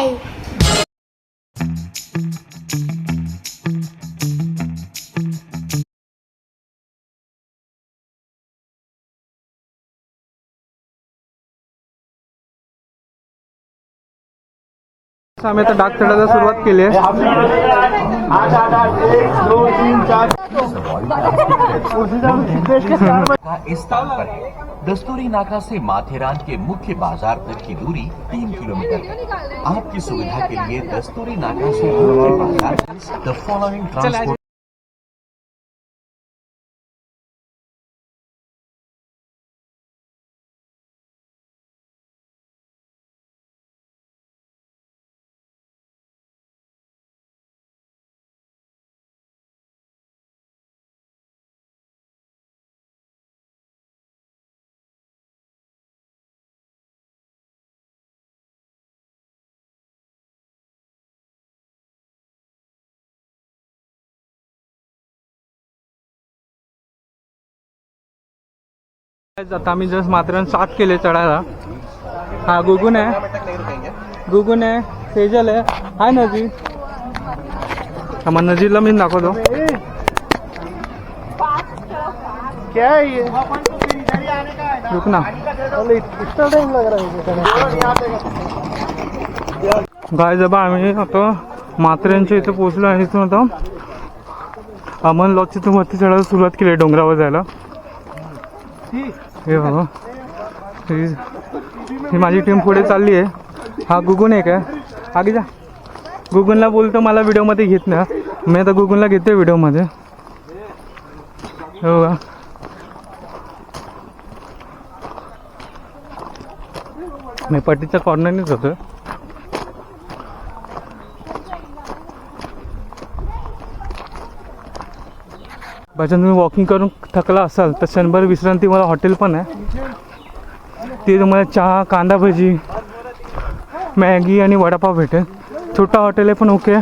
Bye. आम्ही आता डाक चढायला सुरुवात केली आहे. इस स्थान पर है। दस्तूरी नाका से माथेरान के मुख्य बाजार तक की दूरी 3 किलोमीटर है। आपकी सुविधा के लिए दस्तूरी नाका से मुख्य बाजार द फॉलोइंग ट्रांसपोर्ट आता आम्ही जस्ट माथेरान स्टार्ट केले चढायला. हा गुगुन आहे, गुगुन आहे, सेजल आहे, हाय नजीर. मग नजीरला मी दाखवतो. क्या है ये? रुक ना. इतना टाइम लग रहा है. गाय जबा आम्ही आता माथेरानच्या इथे पोहोचलो आणि इथून आता अमन लॉजची इथून वरती चढायला सुरुवात केली डोंगरावर जायला. हे बघा, ही माझी टीम पुढे चालली आहे. हा गुगुन आहे काय, आगे जा. गुगुनला बोलतो मला व्हिडिओमध्ये घेत ना, मी आता गुगुनला घेते व्हिडिओमध्ये. हे बघा, मी पट्टीच्या कॉर्नरनेच होतो. भाजन तुम्ही वॉकिंग करून थकला असाल तर क्षणभर विश्रांती मला हॉटेल पण आहे. ते तुम्हाला चहा, कांदा भजी, मॅगी आणि वडापाव भेटेल. छोटा हॉटेल आहे पण ओके.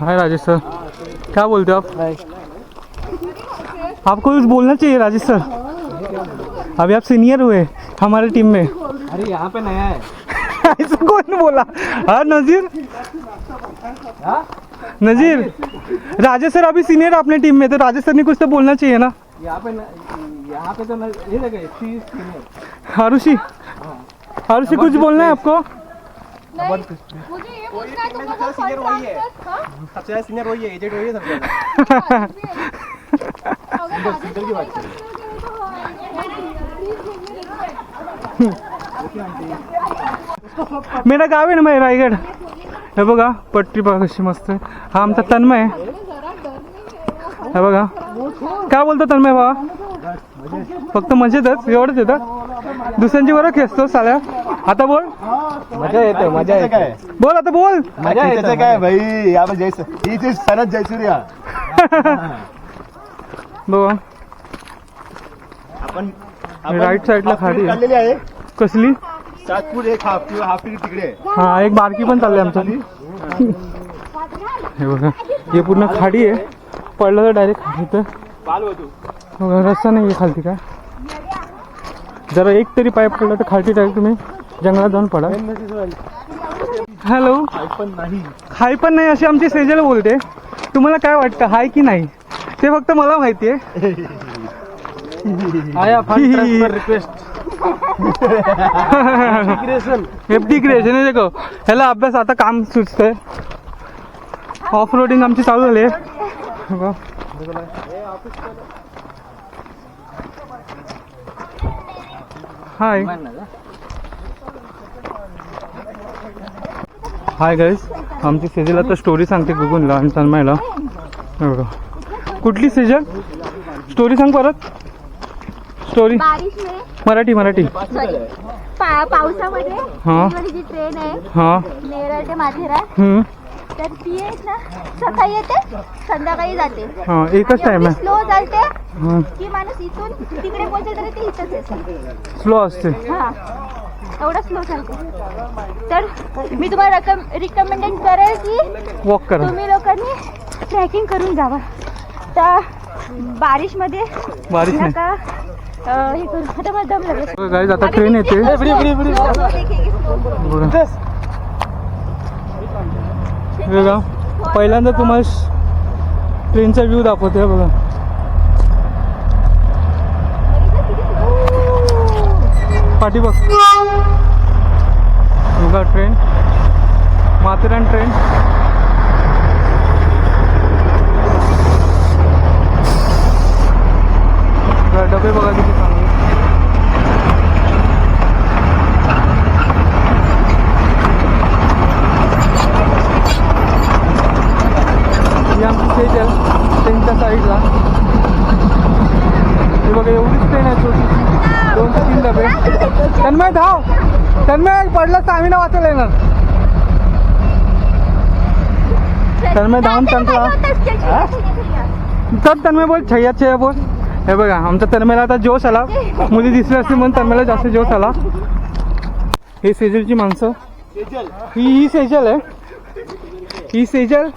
हाय राजेश सर, क्या बोलते हो आप? आपको कुछ बोलना चाहिए राजेश सर. अभी आप सीनियर हुए हमारे टीम में. अरे यहाँ पे नया है. ऐसा कौन बोला? हाँ नजीर, नजीर, राजेश सर अभी सीनियर अपने टीम में, तो राजेश सर ने कुछ तो बोलना चाहिए ना. यहाँ पे तो ये जगह हारुषी, हारुषी कुछ बोलना है आपको? मुझे ये पूछना है तुमको सीनियर वही है. सबसे ज़्यादा सीनियर वही है, एजेंट वही है सबसे मेरा गाव आहे ना मग रायगड. हे बघा पट्टी बघा कशी मस्त आहे. हा आमचा तन्मय आहे. हे बघा, काय बोलतो तन्मय बाबा? फक्त मजेतच एवढंच येतं, दुसऱ्यांची बरं खेचतो साल्या. आता बोल. मजा येते, मजा येते. बोल आता बोल. मजा येते काय भाई. यहाँ जैसे ही चीज सनत जयसूर्या. बघा आपण राईट साईडला खाडी आहे. काढलेली आहे कसली? सातपूर एक हाफ तिकडे आहे. हा एक बारकी पण चालली आमच्याली. हे बघा, हे पूर्ण खाडी आहे. पडलं तर डायरेक्ट खाली. तर रस्ता नाही आहे खालती. काय जरा एक तरी पाईप पडला तर खालती डायरेक्ट तुम्ही जंगलात जाऊन पडा. हॅलो, हाय पण नाही अशी आमची सेजल बोलते. तुम्हाला काय वाटतं हाय की नाही ते फक्त मला माहिती आहे. आया fund transfer request. FD creation आहे. देखो ह्याला अभ्यास आता काम सुचतंय. ऑफ रोडिंग आमची चालू झाली आहे. हाय हाय गाईज, आमची सेजल आता स्टोरी सांगते गुगुनला आणि तन्मयला. कुठली सेजल स्टोरी सांग परत. स्टोरी बारिश में मराठी मराठी. सॉरी पावसामध्ये हा. जी ट्रेन आहे हा. नेरळ ते माथेरान, तर ती एक ना सकाळी येते संध्याकाळी जाते. हा एकच टाइम आहे. स्लो चालते हा की माणूस इथून तिकडे पोहोचेल तरी ते इथंच येते. स्लो असते. हा एवढं स्लो चालते. तर मी तुम्हाला रिकमेंडेड करेल की वॉक करा. तुम्ही लोकांनी ट्रेकिंग करून जावा. तर बारिशमध्ये बारिश नाही. नका हे करू. आता मला दम लागेल. गाईज आता ट्रेन येते. बघा पहिल्यांदा तुम्हाला ट्रेनचा व्ह्यू दाखवते बघा. पाठी बघ बघा ट्रेन, माथेरान ट्रेन. डबे बघा किती चांगले. ही आमची सेजल ट्रेनच्या साईडला. हे बघा एवढीच ट्रेन आहे छोटीशी, 2 ते 3 डबे. तन्मय धाव, तन्मय पडलं तर आम्ही ना वाचायला येणार. तन्मय धावून संपला. तर तन्मय बोल छैया छैया बोल. हे बघा आमच्या तन्मयला आता जोश आला. मुली दिसली असते म्हणून तन्मयला जास्त जोश आला. हे सेजलची माणसं. ही सेजल आहे. ही सेजल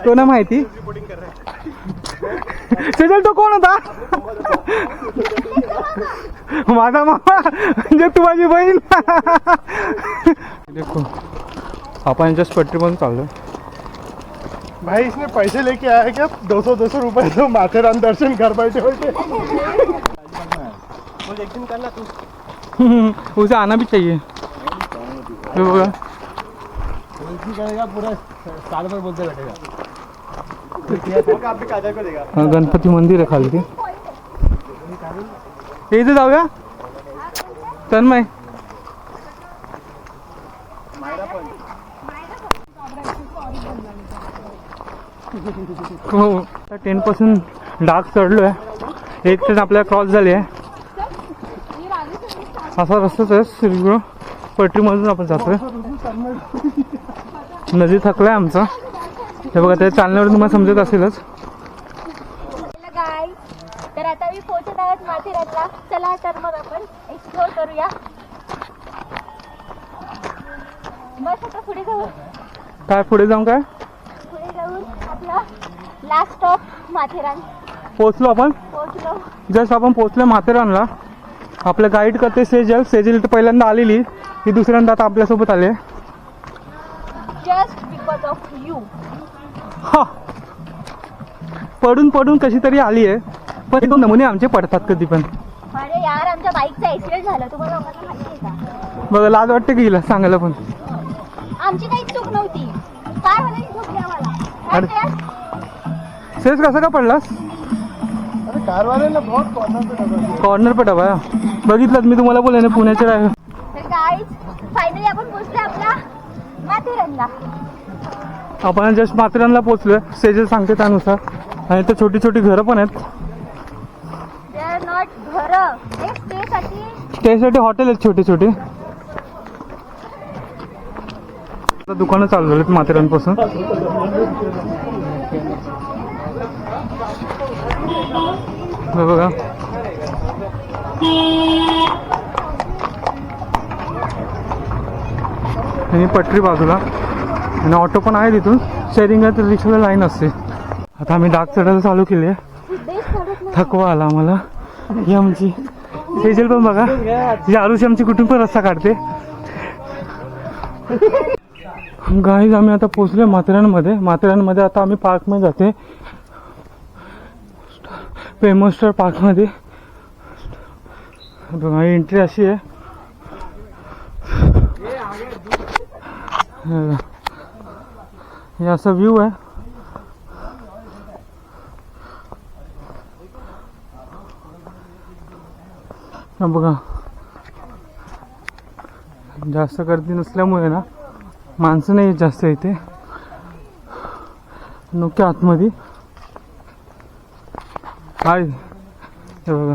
तो ना माहिती. सेजल तो कोण होता? माझा मामा म्हणजे तू माझी बहीण. देखो आपण जस्ट पटरीमधून चाललोय. भाई इसने पैसे लेके आया है क्या? 200 रुपए तो माथेरान दर्शन कर बैठे बैठे. एक्टिंग करना तू. उसे आना भी चाहिए. करेगा पूरा साल भर बोलते बैठेगा. गणपती मंदिर आहे खाली. ते इथे जाऊया तन्मय. हो 10 पासून डाग चढलोय. 1 ट्रेन आपल्याला क्रॉस झाली आहे. असा रस्ताच आहे सिलगुड पटरीमधून आपण जातोय. नदी थकलाय आमचा. हे बघा त्या चालण्यावर तुम्हाला समजत असेलच. तर आता मी पोहोचत आहोत माथेरानला. चला तर मग आपण एक्सप्लोर करूया. बस आता पुढे जाऊ. काय पुढे जाऊन काय पुढे जाऊन आपला लास्ट स्टॉप माथेरान. पोहोचलो आपण. पोहोचलो. जस्ट आपण पोहोचलो माथेरानला. आपलं गाईड करते सेजल. सेजल तर पहिल्यांदा आलेली, ही दुसऱ्यांदा आता आपल्यासोबत आले. Just because of you. हा पडून पडून कशी तरी आली आहे. पण 2 नमुने आमचे पडतात कधी पण. अरे यार आमच्या बाईकचा ऍक्सिडेंट झाला. तुम्हाला लोकांना माहिती आहे का? बघा लाज वाटते की हिला सांगायला पण. आमची काही चूक नव्हती. काय म्हणायची चूक आहे आम्हाला? अरे सेज कसं का पडलास? अरे कार वाले ना बहुत कॉर्नर पे दबा. कॉर्नर पे डबा. बघितलं मी तुम्हाला बोलले ना पुण्याचे आहे. तर गाईज फायनली आपण पोहोचलो आपल्या माथेरानला. आपण जस्ट माथेरानला पोहोचलोय. सेजल सांगते त्यानुसार. आणि इथे छोटी छोटी घरं पण आहेत. दे आर नॉट घरं. हे स्टेसाठी स्टेसाठी हॉटेल आहेत छोटे छोटे. दुकानं चालू झालीत माथेरानपासून. बघा आणि पटरी बाजूला आणि ऑटो पण आहे तिथून. शेअरिंग आहे तर रिक्षाला लाईन असते. आता आम्ही डाग चढायला चालू केली आहे. थकवा आला आम्हाला. ही आमची सेजल पण बघा. ही आरुषी आमची कुठून पण रस्ता काढते. गाईज आम्ही आता पोहोचलोय माथेरानमध्ये. माथेरानमध्ये आता आम्ही पार्कमध्ये जाते. फेमस स्टार पार्कमध्ये. बघा एंट्री अशी आहे. हे असा व्ह्यू आहे. बघा जास्त गर्दी नसल्यामुळे ना माणसं नाही जास्त इथे. नुकत्या आतमध्ये हाय. हे बघा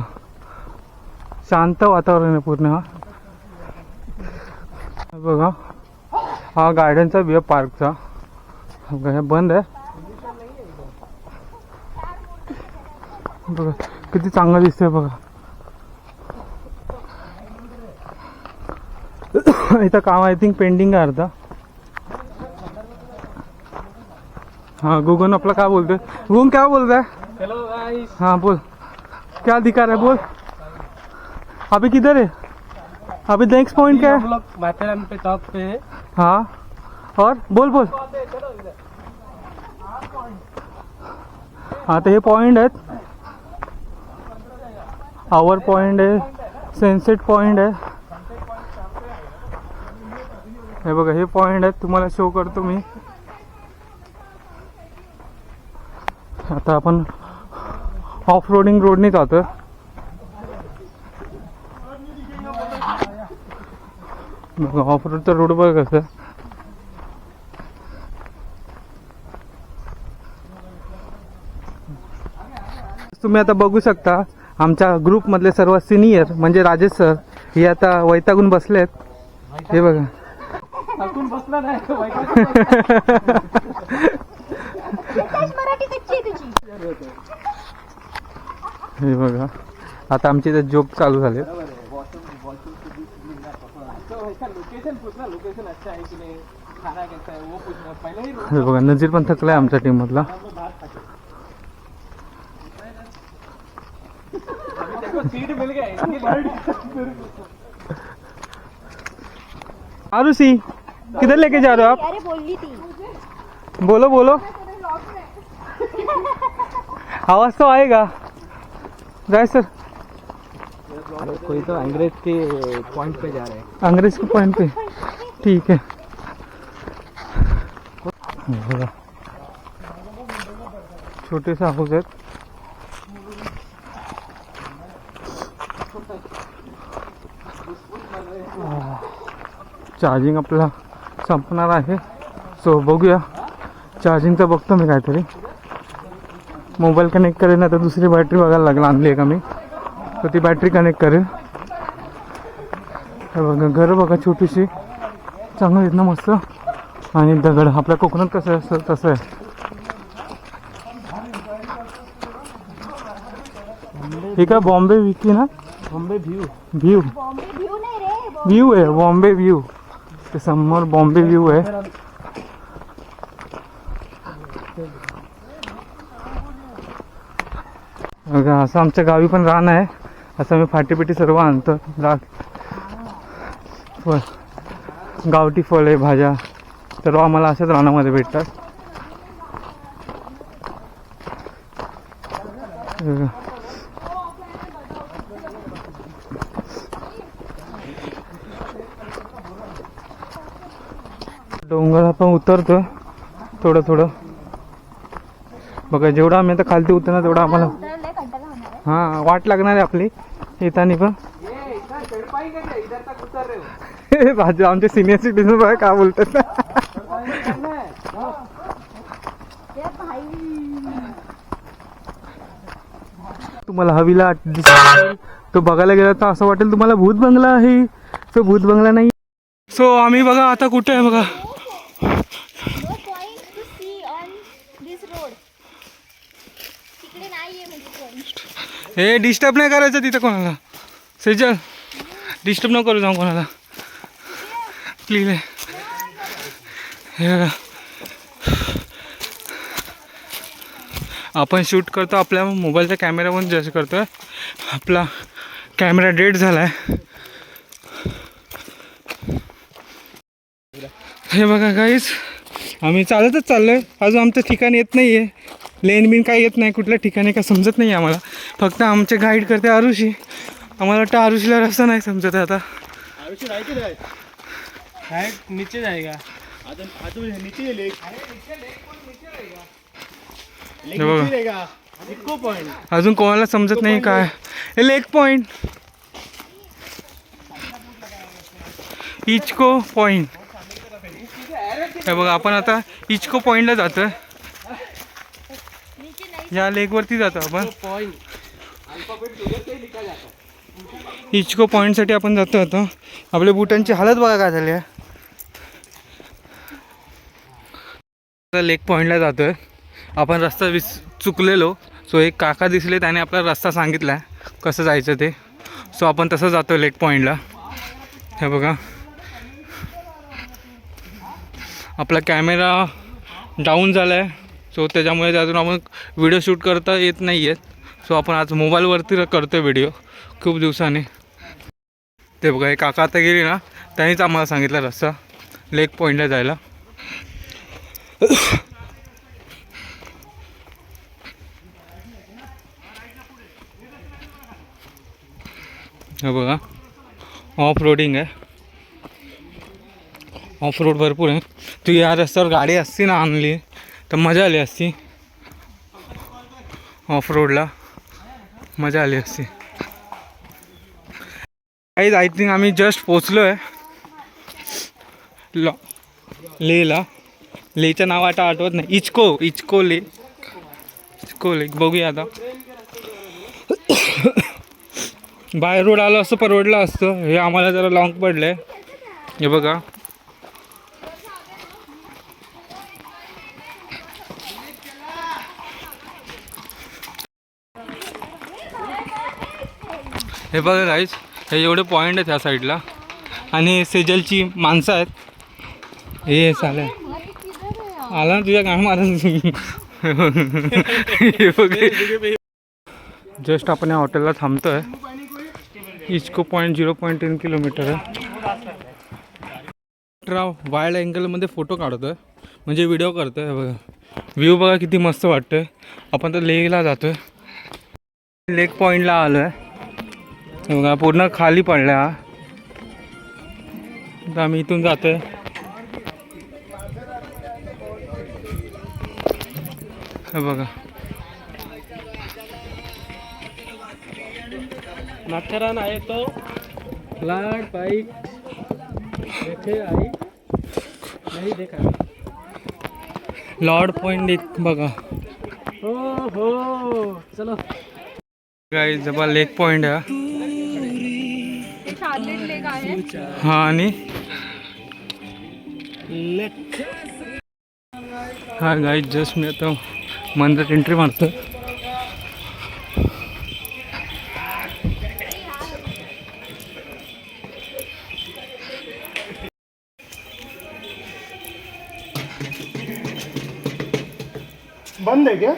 शांत वातावरण आहे पूर्ण. हा बघा हा गार्डनचा व्ह्यू पार्कचा. बघा हे बंद आहे. बघा किती चांगलं दिसतंय बघा. इथं काम आय थिंक पेंडिंग आहे अर्धा. हाँ गुगन अपना क्या बोलते हैं? गुगन क्या बोल रहा है? हेलो गाइस, हाँ बोल, क्या दिखा रहा है बोल. अभी किधर है? अभी नेक्स्ट पॉइंट क्या हम है? लोग माथेरान पे टॉप पे है. हाँ और बोल बोल. हाँ तो हे पॉइंट आहेत. आवर पॉइंट आहे, सनसेट पॉइंट आहे. हे बघा हे पॉइंट आहेत, तुम्हाला शो करतो मी. आता आपण ऑफ रोडिंग रोडने जातो. बघा ऑफ रोडचा रोड बघा कसं. तुम्ही आता बघू शकता आमच्या ग्रुप मधले सर्व सिनियर म्हणजे राजेश सर हे आता वैतागून बसलेत. हे बघा थकून बसला नाही. मराठी कच्ची आहे तुझी. हे बघा आता आमचे इथे जोक चालू झाले. लोकेशन पूछना, लोकेशन अच्छा है कि नहीं, खाना कैसा है वो पूछना पहले ही. हे बघा नजीर पण थकलाय आमच्या टीम मधला. देखो सीट मिल गया. आरुषि किधर लेके जा रहे हो आप? अरे बोलली ती. बोलो बोलो, आवाज तो आएगा. राय सर कोई तो अंग्रेज के पॉइंट पे जा रहे हैं. अंग्रेज के पॉइंट पे. ठीक है. बघा छोटेसे हाऊस आहेत. चार्जिंग आपला संपणार आहे. सो बघूया. चार्जिंगचं बघतो मी काहीतरी. मोबाईल कनेक्ट करेन आता. दुसरी बॅटरी बघायला लागला आणली आहे का मी, तर ती बॅटरी कनेक्ट करेल. हे बघा घर बघा छोटीशी, चांगलं आहेत ना मस्त. आणि दगड आपल्या कोकणात कसं असतं तसं आहे. हे काय बॉम्बे विकी ना? Bombay view. View Bombay view नाही रे. व्ह्यू आहे बॉम्बे व्ह्यू. ते समोर बॉम्बे व्ह्यू आहे. बघा असं आमच्या गावी पण रान आहे. असं मी फाटीपिटी सर्व आणतो. फळ गावठी फळे भाज्या सर्व आम्हाला अशाच रानामध्ये भेटतात. बघा. डोंगर आपण उतरतो थोडं थोडं. बघा जेवढं आम्ही आता खालती उतरणार तेवढं आम्हाला उतरलंय, कंटाळा होणार आहे. हां वाट लागणार आहे आपली येताना पण. इधर तक उतर रहे हो. राजू आमचे सिनियर सिटीजन बघा काय बोलतात. ए भाई. तुम्हाला हवीला तो बघायला गेला तर असं वाटेल तुम्हाला भूत बंगला आहे. तो भूत बंगला नाही. सो आम्ही बघा आता कुठे आहे बघा. No point to see on this road. तिकडे नाहीये म्हणजे point. हे डिस्टर्ब नाही करायचं तिथं कोणाला. सेजल डिस्टर्ब नको करू जाऊ कोणाला प्लीज. हे बघा आपण शूट करतो आपल्या मोबाईलच्या कॅमेरावरून जस्ट करतोय. आपला कॅमेरा डेड झालाय. हे बघा गाईस आम्ही चालतच चाललोय. अजून आमचं ठिकाण येत नाही आहे. लेन बिन काही येत नाही. कुठल्या ठिकाणी काय समजत नाही आम्हाला. फक्त आमचे गाईड करते आरुषी. आम्हाला वाटतं आरुषीला रस्ता नाही समजत आहे आता. आरुषी नाही की नाही? नीचे जाएगा. अजून नीचे लेक. लेक हे बघा. नीचे रहेगा. Echo point. अजून कोणाला समजत नाही काय हे लेक पॉइंट. इचको पॉइंट. हे बघा आपण आता इचको पॉइंटला जातोय. या लेकवरती जातो आपण. इचको पॉइंटसाठी आपण जातो आता. आपल्या बुटांची हालत बघा काय झाली आहे. लेक पॉइंटला जातोय आपण. रस्ता चुकलेलो. सो एक काका दिसले त्याने आपला रस्ता सांगितला कसं जायचं ते. सो आपण तसं जातो लेक पॉइंटला. हे बघा आपला कॅमेरा डाऊन झाला आहे, सो त्याच्यामुळे अजून आपण व्हिडिओ शूट करता येत नाही आहेत. सो आपण आज मोबाईलवरती करतो व्हिडिओ खूप दिवसांनी. ते बघा हे काका आता गेली ना, त्यांनीच आम्हाला सांगितलं रस्ता लेक पॉईंटला जायला. हे बघा ऑफ रोडिंग आहे, ऑफ रोड भरपूर आहे. तू या रस्त्यावर गाडी असती ना आणली तर मजा आली असती, ऑफ रोडला मजा आली असती. काहीच आय थिंक आम्ही जस्ट पोचलो आहे लेला. लेचं नाव आता आठवत नाही. इचको लेक बघूया आता. बाय रोड आलं असतं परवडलं असतं, हे आम्हाला जरा लॉंग पडलं आहे. हे बघा हे बघा गाईज, हे एवढे पॉईंट आहेत ह्या साईडला आणि सेजलची माणसं आहेत. हे चालेल आला ना तुझ्या गाणं मारत. जस्ट आपण या हॉटेलला थांबतो आहे. इचको पॉईंट 0.3 किलोमीटर आहे. वाईल्ड अँगलमध्ये फोटो काढतो आहे, म्हणजे व्हिडिओ करतो आहे. बघा व्ह्यू बघा किती मस्त वाटतं आहे. आपण तर लेकला जातो आहे, लेक पॉईंटला आलो आहे. बघा पूर्ण खाली पडला हा, तर आम्ही इथून जातो आहे. हे बघा माथेरान आहे तो लाड पाई देखे आई नाही देखा. लॉर्ड पॉईंट एक बघा. हो चलो गाईज जबा लेक पॉईंट आहे हा. आणि हा गाईज जस्ट मी आता मंदिरात एंट्री मारतो. बंद है क्या?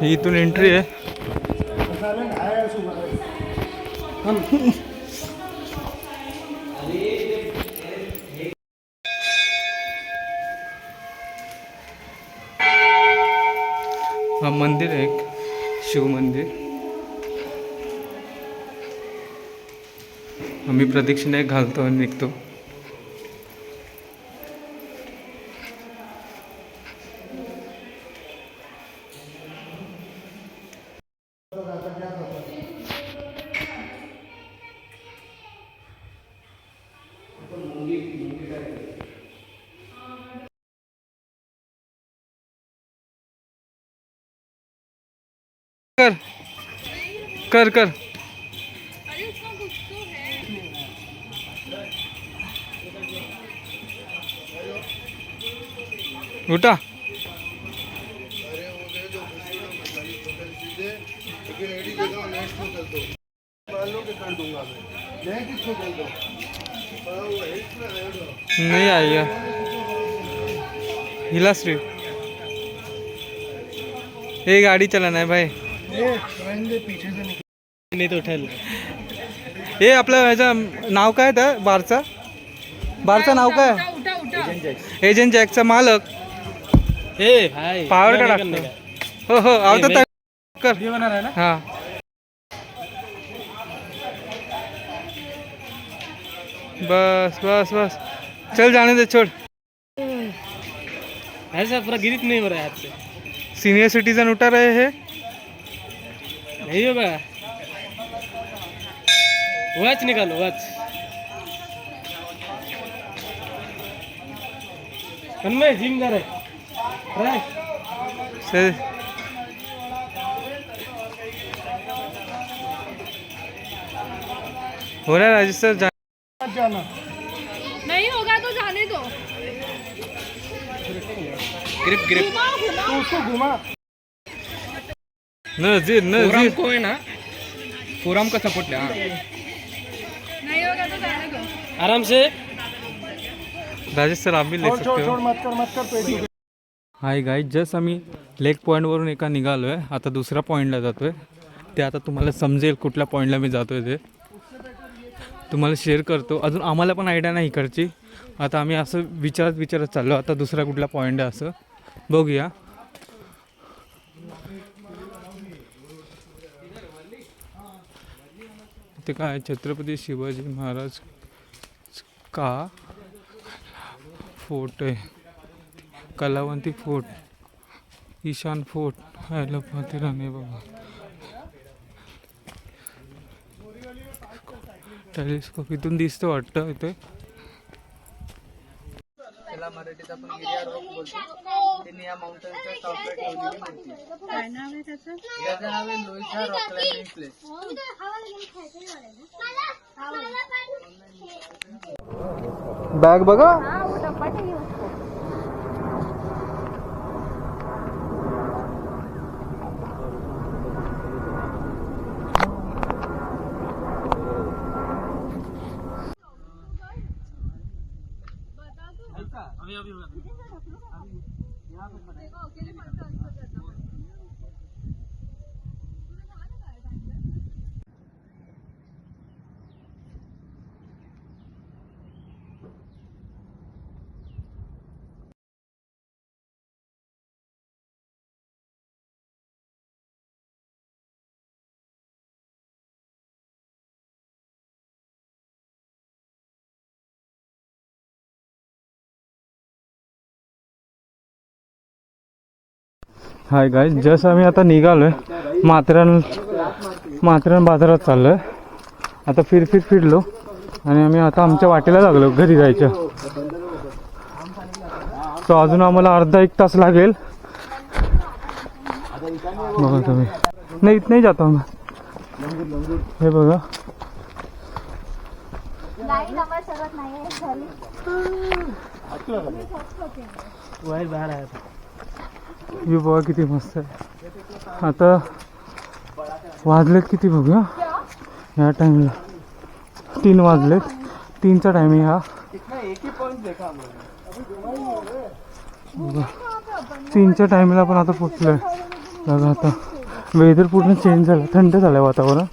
इथून एंट्री आहे. हा मंदिर आहे एक शिव मंदिर. आम्ही प्रदक्षिणा एक घालतो आणि निघतो. कर कर कर उठा. नहीं आएगा हिला स्ट्रीट. ये गाड़ी चलाना है भाई. नहीं तो उठेल. हे आपलं ह्याचं नाव काय तर बारचा नाव काय? एजंट जॅकचा मालक. ए भाई पावर का टाकतो. हो हो आवतो तर कर. ये बना रहा है ना. हाँ बस बस बस चल जाने दे छोड़. ऐसा पूरा गिरित नहीं हो रहा है हाथ से. सीनियर सिटीजन उठा रहे हैं. नहीं होगा. वॉच निकालो वॉच. तन्मय जिम जा रहे से हो रहा है राजस्थान जाना नहीं होगा तो जाने दो. Grip grip. तो उसको घुमा. नजीर नजीर को है ना फोरम का सपोर्ट ले आराम से राजेश सर आप भी ले सकते हो. मत कर पेट. हाय गाईज, जस्ट आम्ही लेक पॉईंटवरून एका निघालो आहे. आता दुसऱ्या पॉईंटला जातो आहे. ते आता तुम्हाला समजेल कुठल्या पॉईंटला मी जातो आहे ते तुम्हाला शेअर करतो. अजून आम्हाला पण आयडिया नाही इकडची. आता आम्ही असं विचारत चाललो आता दुसरा कुठला पॉईंट आहे असं बघूया. ते काय छत्रपती शिवाजी महाराज का फोर्ट आहे. कलावंती फोर्ट, ईशान फोर्ट, हैदराबाद राणी बाबा, टेलिस्कोप इथून दिसतं वाटतं इथे. त्याला मराठीत आपण गिरिया रॉक बोलतो. त्यांनी या माउंटनच्या टॉपला ठेवलेली मूर्ती. काय नाव आहे त्याचं? त्याचं नाव आहे लोईसा रॉक क्लाइम्बिंग प्लेस. बॅग बघा. हाँ वो डब्बा चाहिए उसको. हाय गाईज, जस्ट आम्ही आता निघालोय माथेरान बाजारात चाललोय. आता फिरलो आणि आम्ही आता आमच्या वाटेला लागलो घरी जायचं. सो अजून आम्हाला अर्धा एक तास लागेल. बघा तुम्ही, नाही इथं नाही जातो आम्ही. हे बघा गाड़ी नंबर सर्वत नाही आहे झाली. व्यू बघा किती मस्त आहे. आता वाजलेत किती बघूया. ह्या टाइमला 3 वाजलेत. 3चा टायमिंग हा. बघा 3च्या टायमिंगला पण आता पोचलोय. बघा आता वेदर पूर्ण चेंज झालं, थंड झालं वातावरण.